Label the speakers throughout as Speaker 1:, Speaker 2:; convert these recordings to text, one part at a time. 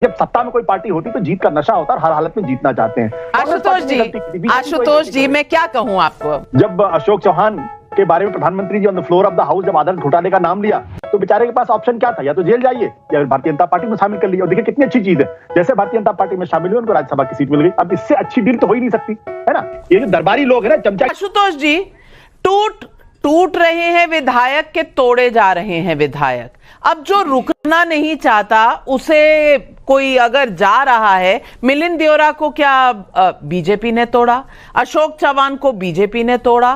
Speaker 1: जब सत्ता में कोई पार्टी होती तो जीत का नशा होता है, हर हालत में जीतना चाहते हैं।
Speaker 2: आशुतोष जी मैं क्या कहूं आपको,
Speaker 1: जब अशोक चौहान के बारे में प्रधानमंत्री ji on the floor of the house जब आदर्श घोटाले का नाम लिया तो बेचारे के पास ऑप्शन क्या था, या तो जेल जाइए या भारतीय जनता पार्टी में शामिल कर लिया। और देखिए कितनी अच्छी चीज है, जैसे भारतीय जनता पार्टी में शामिल हुए उनको राज्यसभा की सीट मिल गई। अब इससे अच्छी डील तो हो ही नहीं सकती, है ना। ये जो दरबारी लोग है ना, चमचा।
Speaker 2: आशुतोष जी टूट रहे हैं विधायक के, तोड़े जा रहे हैं विधायक। अब जो रुकना नहीं चाहता उसे कोई अगर जा रहा है, मिलिंद देओरा को क्या बीजेपी ने तोड़ा, अशोक चौहान को बीजेपी ने तोड़ा,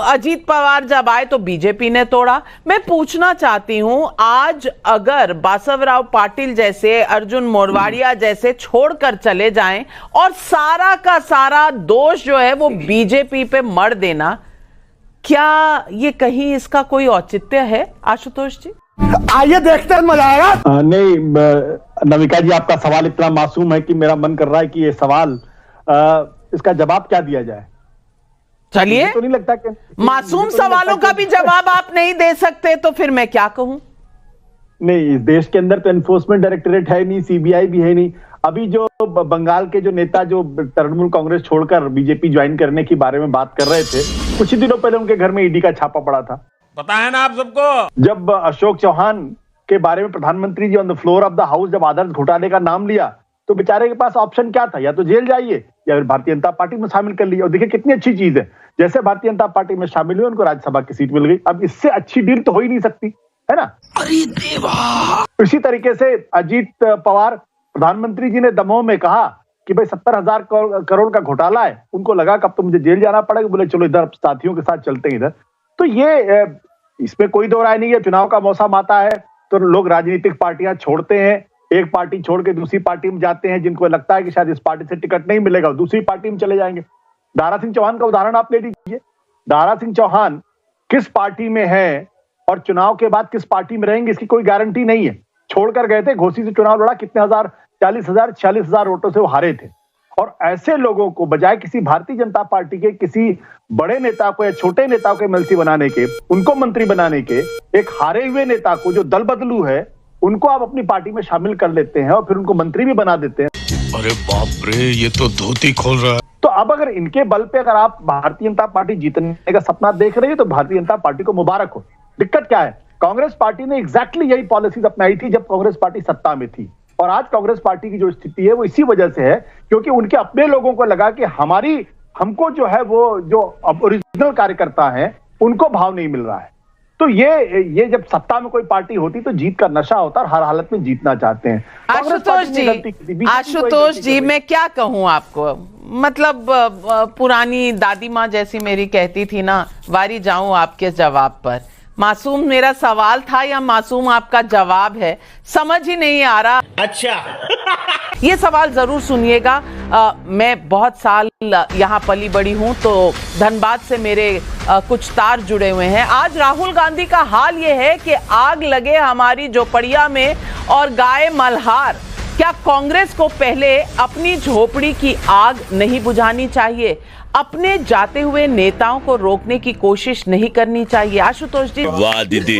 Speaker 2: अजीत पवार जब आए तो बीजेपी ने तोड़ा। मैं पूछना चाहती हूं, आज अगर बासवराव पाटिल जैसे, अर्जुन मोरवाड़िया जैसे छोड़कर चले जाएं और सारा का सारा दोष जो है वो बीजेपी पे मढ़ देना, क्या ये कहीं इसका कोई औचित्य है आशुतोष जी?
Speaker 3: आइए देखते हैं, मजा आएगा।
Speaker 1: नहीं नविका जी, आपका सवाल इतना मासूम है कि मेरा मन कर रहा है कि ये सवाल इसका जवाब क्या दिया जाए।
Speaker 2: चलिए,
Speaker 1: तो नहीं लगता कि
Speaker 2: मासूम सवालों का भी जवाब आप नहीं दे सकते तो फिर मैं क्या कहूं।
Speaker 1: नहीं, इस देश के अंदर तो एनफोर्समेंट डायरेक्टोरेट है नहीं, सीबीआई भी है नहीं। अभी जो बंगाल के जो नेता जो तृणमूल कांग्रेस छोड़कर बीजेपी ज्वाइन करने के बारे में बात कर रहे थे, कुछ ही दिनों पहले उनके घर में ईडी का छापा पड़ा था,
Speaker 4: पता है ना आप सबको।
Speaker 1: जब अशोक चौहान के बारे में प्रधानमंत्री ji on the floor of the house जब आदर्श घोटाले का नाम लिया तो बेचारे के पास ऑप्शन क्या था, या तो जेल जाइए या फिर भारतीय जनता पार्टी में शामिल कर लिया। और देखिए कितनी अच्छी चीज है, जैसे भारतीय जनता पार्टी में शामिल हुए उनको राज्यसभा की सीट मिल गई। अब इससे अच्छी डील तो हो ही नहीं सकती, है ना।
Speaker 3: अरे देवा।
Speaker 1: इसी तरीके से अजीत पवार, प्रधानमंत्री जी ने दमोह में कहा कि भाई 70,000 करोड़ का घोटाला है, उनको लगा कि अब तो मुझे जेल जाना पड़ेगा, बोले चलो इधर साथियों के साथ चलते हैं इधर। तो ये इसमें कोई दो राय नहीं है, चुनाव का मौसम आता है तो लोग राजनीतिक पार्टियां छोड़ते हैं, एक पार्टी छोड़ के दूसरी पार्टी में जाते हैं, जिनको लगता है कि शायद इस पार्टी से टिकट नहीं मिलेगा दूसरी पार्टी में चले जाएंगे। दारा सिंह चौहान का उदाहरण आप ले लीजिए। दारा सिंह चौहान किस पार्टी में है और चुनाव के बाद किस पार्टी में रहेंगे इसकी कोई गारंटी नहीं है। छोड़कर गए थे, घोसी से चुनाव लड़ा, कितने हजार, 40,000 वोटों से वो हारे थे। और ऐसे लोगों को बजाय किसी भारतीय जनता पार्टी के किसी बड़े नेता को या छोटे नेता को एमएलसी बनाने के, उनको मंत्री बनाने के, एक हारे हुए नेता को जो दल बदलू है उनको आप अपनी पार्टी में शामिल कर लेते हैं और फिर उनको मंत्री भी बना देते हैं।
Speaker 4: अरे बाप रे, ये तो धोती खोल रहा है।
Speaker 1: तो अब अगर इनके बल पे अगर आप भारतीय जनता पार्टी जीतने का सपना देख रही है तो भारतीय जनता पार्टी को मुबारक हो। दिक्कत क्या है, कांग्रेस पार्टी ने एग्जैक्टली यही पॉलिसीज अपनाई थी जब कांग्रेस पार्टी सत्ता में थी। और आज कांग्रेस पार्टी की जो स्थिति है वो इसी वजह से है क्योंकि उनके अपने लोगों को लगा कि हमको जो है वो जो ओरिजिनल कार्यकर्ता है उनको भाव नहीं मिल रहा है। तो ये जब सत्ता में कोई पार्टी होती तो जीत का नशा होता है, हर हालत में जीतना चाहते हैं।
Speaker 2: आशुतोष जी मैं क्या कहूं आपको, मतलब पुरानी दादी माँ जैसी मेरी कहती थी ना, वारी जाऊं आपके जवाब पर। मासूम मेरा सवाल था या मासूम आपका जवाब है, समझ ही नहीं आ रहा।
Speaker 4: अच्छा
Speaker 2: ये सवाल जरूर सुनिएगा। मैं बहुत साल यहाँ पली बड़ी हूँ तो धनबाद से मेरे कुछ तार जुड़े हुए हैं। आज राहुल गांधी का हाल ये है कि आग लगे हमारी झोपड़िया में और गाय मल्हार। क्या कांग्रेस को पहले अपनी झोपड़ी की आग नहीं बुझानी चाहिए? अपने जाते हुए नेताओं को रोकने की कोशिश नहीं करनी चाहिए? आशुतोष जी।
Speaker 4: वाह दीदी।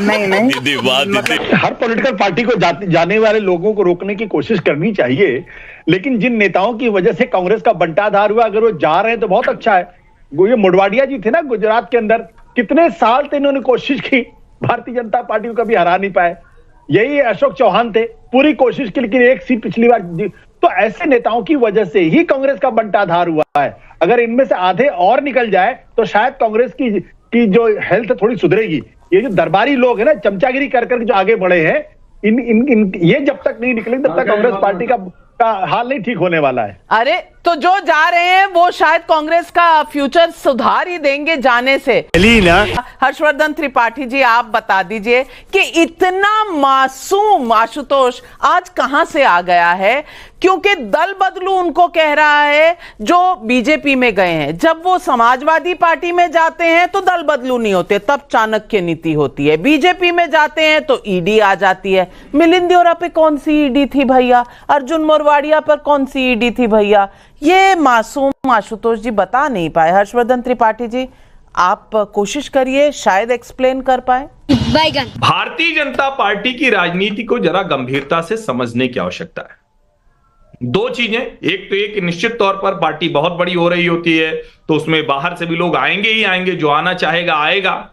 Speaker 1: नहीं
Speaker 4: दीदी वाह दीदी।
Speaker 1: हर पॉलिटिकल पार्टी को जाने वाले लोगों को रोकने की कोशिश करनी चाहिए, लेकिन जिन नेताओं की वजह से कांग्रेस का बंटाधार हुआ अगर वो जा रहे हैं तो बहुत अच्छा है। ये मोरवाड़िया जी थे ना गुजरात के अंदर, कितने साल से इन्होंने कोशिश की, भारतीय जनता पार्टी को कभी हरा नहीं पाए। यही अशोक चौहान थे, पूरी कोशिश की लेकिन एक सीट पिछली बार। तो ऐसे नेताओं की वजह से ही कांग्रेस का बंटाधार हुआ है। अगर इनमें से आधे और निकल जाए तो शायद कांग्रेस की जो हेल्थ थोड़ी सुधरेगी। ये जो दरबारी लोग हैं ना, चमचागिरी कर करके जो आगे बढ़े हैं, ये जब तक नहीं निकलेंगे तब तक कांग्रेस पार्टी का हाल नहीं ठीक होने वाला है।
Speaker 2: अरे तो जो जा रहे हैं वो शायद कांग्रेस का फ्यूचर सुधार ही देंगे जाने से। हर्षवर्धन त्रिपाठी जी आप बता दीजिए कि इतना मासूम आशुतोष आज कहां से आ गया है, क्योंकि दल बदलू उनको कह रहा है जो बीजेपी में गए हैं। जब वो समाजवादी पार्टी में जाते हैं तो दल बदलू नहीं होते, तब चाणक्य नीति होती है। बीजेपी में जाते हैं तो ईडी आ जाती है। मिलिंद देओरा पे कौन सी ईडी थी भैया? अर्जुन मोरवाड़िया पर कौन सी ईडी थी भैया? ये मासूम आशुतोष जी बता नहीं पाए। हर्षवर्धन त्रिपाठी जी आप कोशिश करिए, शायद एक्सप्लेन कर पाए।
Speaker 5: बैगन।
Speaker 6: भारतीय जनता पार्टी की राजनीति को जरा गंभीरता से समझने की आवश्यकता है। दो चीजें, एक तो ये कि निश्चित तौर पर पार्टी बहुत बड़ी हो रही होती है तो उसमें बाहर से भी लोग आएंगे ही आएंगे, जो आना चाहेगा आएगा।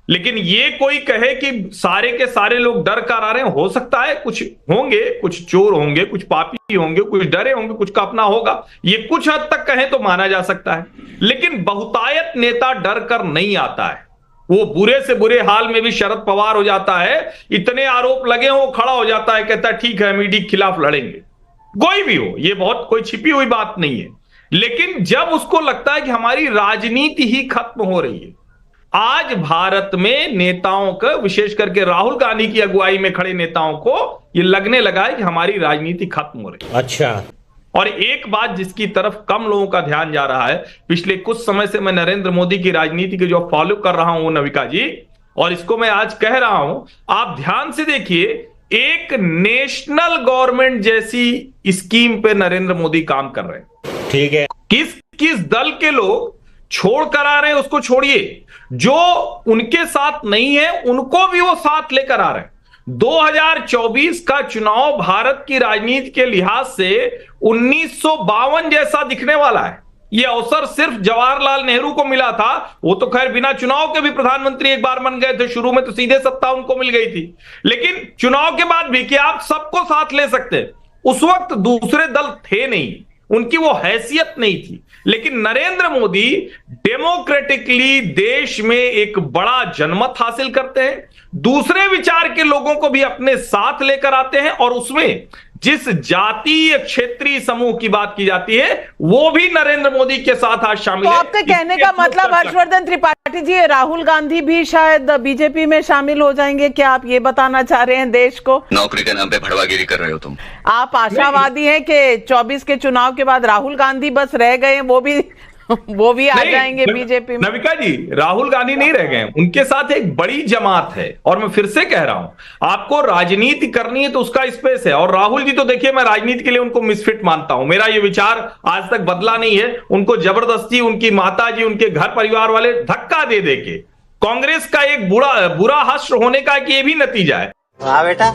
Speaker 6: लेकिन ये कोई कहे कि सारे के सारे लोग डर कर आ रहे हैं, हो सकता है कुछ होंगे, कुछ चोर होंगे, कुछ पापी होंगे, कुछ डरे होंगे, कुछ का अपना होगा, ये कुछ हद तक कहें तो माना जा सकता है। लेकिन बहुतायत नेता डर कर नहीं आता है। वो बुरे से बुरे हाल में भी शरद पवार हो जाता है, इतने आरोप लगे हो खड़ा हो जाता है, कहता है ठीक है हम ईडी के खिलाफ लड़ेंगे। कोई भी हो, ये बहुत कोई छिपी हुई बात नहीं है। लेकिन जब उसको लगता है कि हमारी राजनीति ही खत्म हो रही है, आज भारत में नेताओं का, विशेष करके राहुल गांधी की अगुवाई में खड़े नेताओं को ये लगने लगा है कि हमारी राजनीति खत्म हो रही है।
Speaker 3: अच्छा।
Speaker 6: और एक बात जिसकी तरफ कम लोगों का ध्यान जा रहा है, पिछले कुछ समय से मैं नरेंद्र मोदी की राजनीति को जो फॉलो कर रहा हूं नविका जी, और इसको मैं आज कह रहा हूं, आप ध्यान से देखिए, एक नेशनल गवर्नमेंट जैसी स्कीम पे नरेंद्र मोदी काम कर रहे हैं।
Speaker 3: ठीक है।
Speaker 6: किस किस दल के लोग छोड़ कर आ रहे हैं उसको छोड़िए, जो उनके साथ नहीं है उनको भी वो साथ लेकर आ रहे हैं। 2024 का चुनाव भारत की राजनीति के लिहाज से 1952 जैसा दिखने वाला है। ये अवसर सिर्फ जवाहरलाल नेहरू को मिला था, वो तो खैर बिना चुनाव के भी प्रधानमंत्री एक बार बन गए थे, शुरू में तो सीधे सत्ता उनको मिल गई थी। लेकिन चुनाव के बाद भी कि आप सबको साथ ले सकते हैं, उस वक्त दूसरे दल थे नहीं, उनकी वो हैसियत नहीं थी। लेकिन नरेंद्र मोदी डेमोक्रेटिकली देश में एक बड़ा जनमत हासिल करते हैं, दूसरे विचार के लोगों को भी अपने साथ लेकर आते हैं, और उसमें जिस जातीय क्षेत्रीय समूह की बात की जाती है वो भी नरेंद्र मोदी के साथ आज शामिल
Speaker 2: तो
Speaker 6: है।
Speaker 2: आपके कहने का मतलब हर्षवर्धन त्रिपाठी जी, राहुल गांधी भी शायद बीजेपी में शामिल हो जाएंगे, क्या आप ये बताना चाह रहे हैं देश को?
Speaker 7: नौकरी के नाम पे भड़वागिरी कर रहे हो तुम।
Speaker 2: आप आशावादी हैं कि 24 के चुनाव के बाद राहुल गांधी बस रह गए हैं, वो भी आ जाएंगे बीजेपी में?
Speaker 6: नविका जी, राहुल गांधी नहीं रह गए, उनके साथ एक बड़ी जमात है। और मैं फिर से कह रहा हूं, आपको राजनीति करनी है तो उसका स्पेस है। और राहुल जी तो देखिए, मैं राजनीति के लिए उनको मिसफिट मानता हूं, मेरा ये विचार आज तक बदला नहीं है। उनको जबरदस्ती उनकी माता जी, उनके घर परिवार वाले धक्का दे के कांग्रेस का एक बुरा हश्र होने का ये भी नतीजा है।
Speaker 8: हाँ बेटा,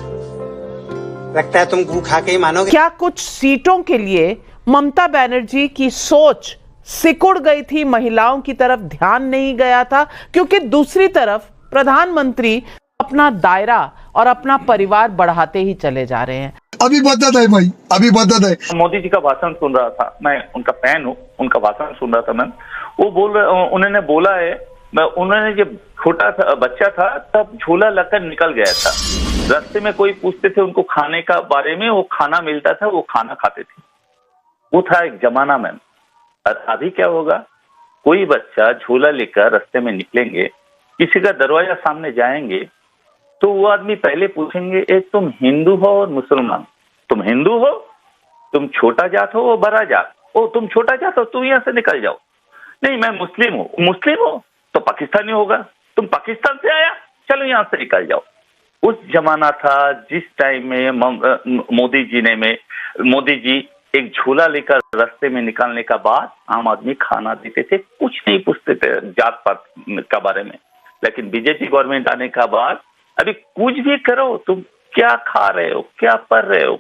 Speaker 8: लगता है तुम गू खा के ही मानोगे।
Speaker 2: क्या कुछ सीटों के लिए ममता बनर्जी की सोच सिकुड़ गई थी, महिलाओं की तरफ ध्यान नहीं गया था, क्योंकि दूसरी तरफ प्रधानमंत्री अपना दायरा और अपना परिवार बढ़ाते ही चले जा रहे हैं?
Speaker 9: अभी बदत है भाई, अभी बदत है।
Speaker 10: मोदी जी का भाषण सुन रहा था, मैं उनका फैन हूँ, उनका भाषण सुन रहा था मैं। वो उन्होंने बोला है, उन्होंने जब छोटा था, बच्चा था, तब झोला लगकर निकल गया था, रास्ते में कोई पूछते थे उनको खाने का बारे में, वो खाना मिलता था, वो खाना खाते थे। वो था एक जमाना में। और अभी क्या होगा, कोई बच्चा झोला लेकर रास्ते में निकलेंगे, किसी का दरवाजा सामने जाएंगे, तो वो आदमी पहले पूछेंगे, एक तुम हिंदू हो और मुसलमान, तुम हिंदू हो, तुम छोटा जात हो, वो बड़ा जात, ओ तुम छोटा जात हो, तुम यहाँ से निकल जाओ। नहीं मैं मुस्लिम हूँ, मुस्लिम हो तो पाकिस्तानी होगा, तुम पाकिस्तान से आया, चलो यहाँ से निकल जाओ। उस जमाना था जिस टाइम में मोदी जी एक झोला लेकर रास्ते में निकालने का बाद आम आदमी खाना देते थे, कुछ नहीं पूछते थे जात पात का बारे में। लेकिन बीजेपी गवर्नमेंट आने का बाद अभी कुछ भी करो, तुम क्या खा रहे हो, क्या पढ़ रहे हो,